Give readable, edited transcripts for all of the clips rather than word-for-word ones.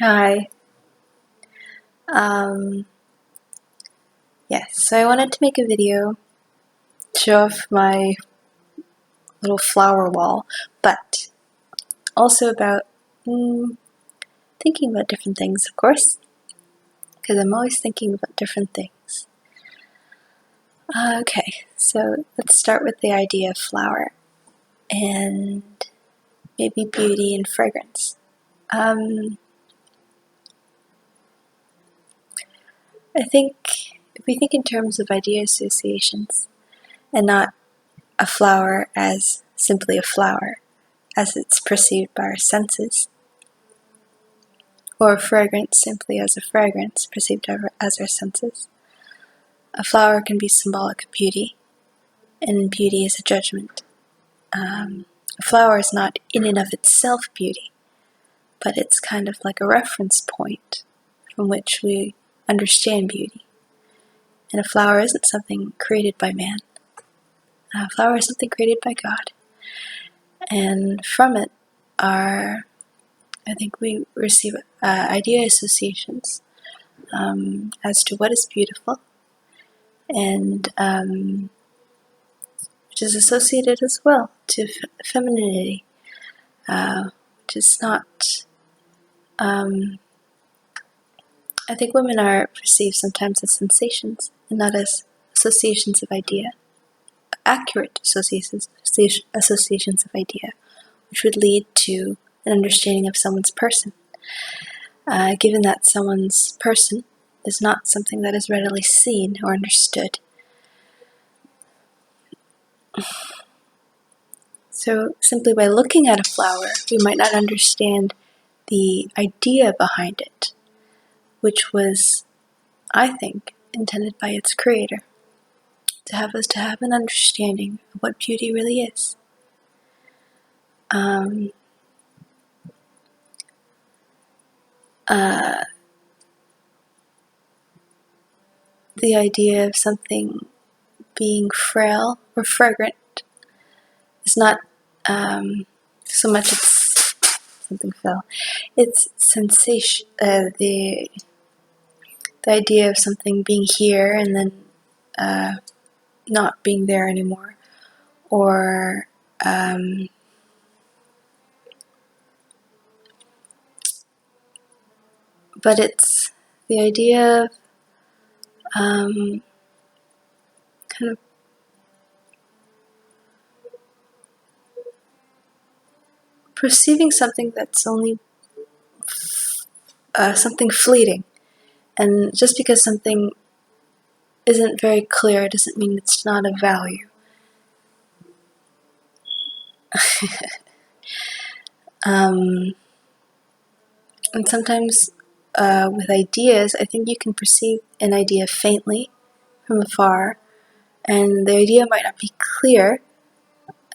Hi. Um, yes, so I wanted to make a video to show off my little flower wall, but also about thinking about different things, of course, because I'm always thinking about different things. Okay, so let's start with the idea of flower and maybe beauty and fragrance. I think if we think in terms of idea associations and not a flower as simply a flower, as it's perceived by our senses, or a fragrance simply as a fragrance perceived as our senses. A flower can be symbolic of beauty, and beauty is a judgment. A flower is not in and of itself beauty, but it's kind of like a reference point from which we understand beauty. And a flower isn't something created by man. A flower is something created by God. And from it I think we receive idea associations as to what is beautiful, and which is associated as well to femininity, which is not. I think women are perceived sometimes as sensations and not as associations of idea, accurate associations of idea, which would lead to an understanding of someone's person. Given that someone's person is not something that is readily seen or understood. So simply by looking at a flower, we might not understand the idea behind it, which was, I think, intended by its creator, to have us to have an understanding of what beauty really is. The idea of something being frail or fragrant is not so much it's something fell. It's sensation. The idea of something being here and then not being there anymore, or but it's the idea of kind of perceiving something that's only something fleeting. And just because something isn't very clear doesn't mean it's not of value. And sometimes with ideas, I think you can perceive an idea faintly from afar, and the idea might not be clear.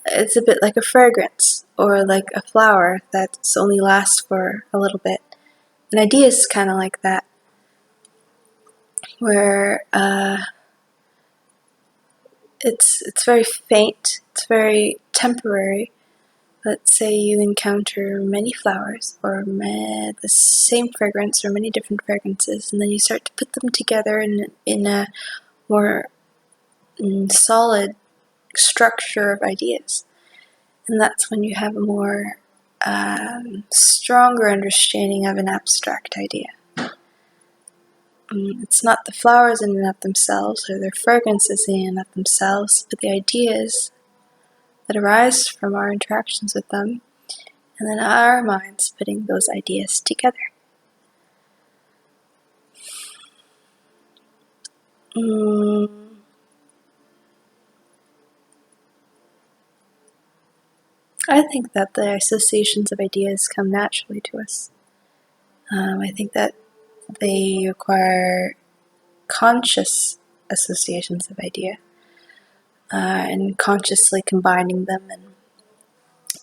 It's a bit like a fragrance, or like a flower that only lasts for a little bit. An idea is kind of like that, where it's very faint, it's very temporary. Let's say you encounter many flowers, or the same fragrance, or many different fragrances, and then you start to put them together in a more solid structure of ideas. And that's when you have a more stronger understanding of an abstract idea. It's not the flowers in and of themselves, or their fragrances in and of themselves, but the ideas that arise from our interactions with them, and then our minds putting those ideas together. I think that the associations of ideas come naturally to us. I think that they require conscious associations of idea, and consciously combining them and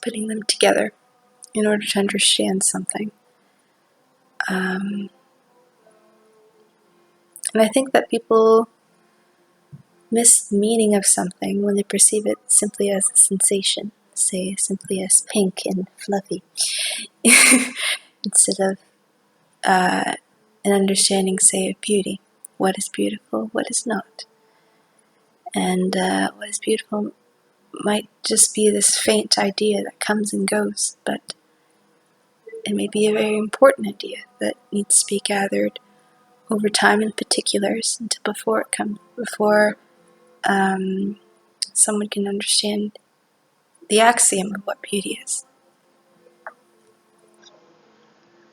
putting them together in order to understand something. And I think that people miss the meaning of something when they perceive it simply as a sensation, say simply as pink and fluffy, instead of an understanding, say, of beauty. What is beautiful, what is not. And what is beautiful might just be this faint idea that comes and goes, but it may be a very important idea that needs to be gathered over time in particulars until before someone can understand the axiom of what beauty is.